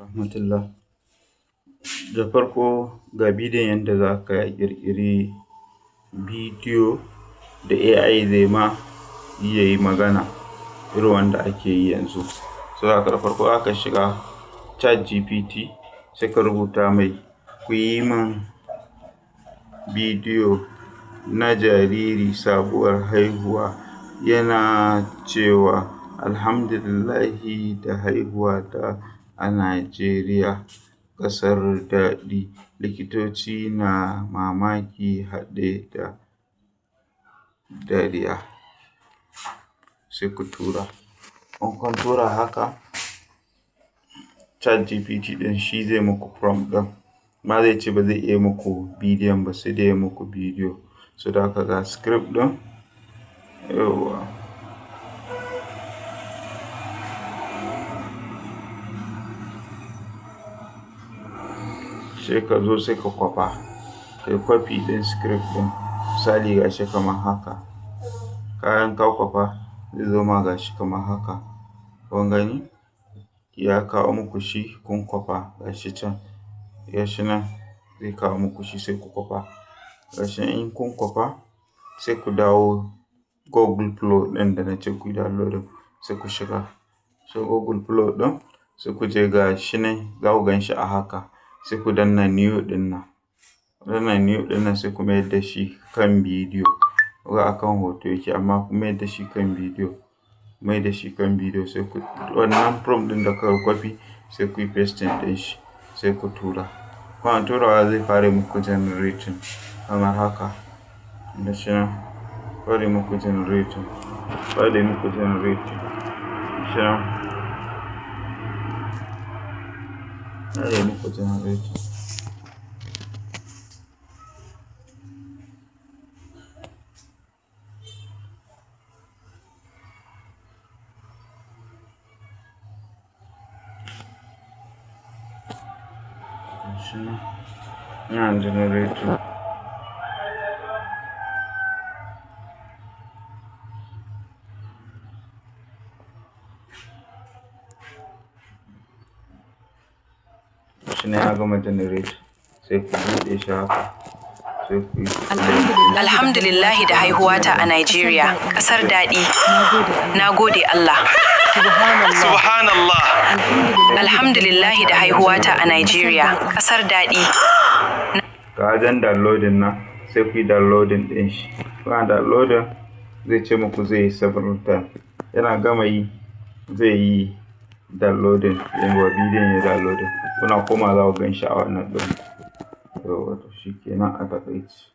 rahmatullah. Da farko ga bidiyon yadda za ka ƙirƙiri bidiyo da AI zai ma iya yi magana irin wanda ake yi yanzu. So da farko za ka shiga ChatGPT sai ka rubuta mai ku yi min bidiyo na jariri sabuwar haihuwa yana cewa alhamdulillahi da haihuwata a Najeriya ƙasar daɗi, likitoci na mamaki haɗe da dariya. Sai ku tura, in kun tura haka ChatGPT ɗin shi zai muku prompt ɗin, amma zai ce ba zai iya muku bidiyon ba sai dai ya muku bidiyo. So da haka ga script ɗin, yawwa. Sai ka zo sai ka kwafa, kai copy ɗin script ɗin, misali ga shi kamar haka. Bayan ka kwafa zai zo ma ga shi kamar haka. Kun gani? Ya kawo muku shi kun kwafa ga shi can. Ga shi nan zai kawo muku shi sai ku kwafa. Ga shi in kun kwafa sai ku dawo Google Flow ɗin da na ce ku yi downloading sai ku shiga. So Google Flow ɗin sai ku je ga shi nan za ku gan shi a haka. Sai ku danna new ɗin nan. Danna new ɗin nan sai ku mayar da shi kan bidiyo. Ga akan hoto yake amma ku mayar da shi kan bidiyo. Mai da shi kan bidiyo sai ku wannan prompt ɗin da kuka copy sai ku yi pasting ɗin shi sai ku tura. Kuna turawa zai fara muku generating kamar haka. Da shi nan fara muku generating. Fara muku generating. Shi nan fara muku generating. Shi nan yana generating. Shi ne ya gama generate sai ku buɗe shi haka sai ku yi alhamdulillahi da haihuwata a Najeriya ƙasar daɗi, na gode Allah. Subhanallah. Alhamdulillahi da haihuwata a Najeriya ƙasar daɗi. Ga wajen downloading nan sai ku yi downloading ɗin shi. Kuna downloading zai ce muku zai yi several times. Yana gama yi zai yi downloading yawa bidiyon ya downloading. Kuna komawa za ku gan shi a wannan ɗin. Yawwa to shi kenan a taƙaice.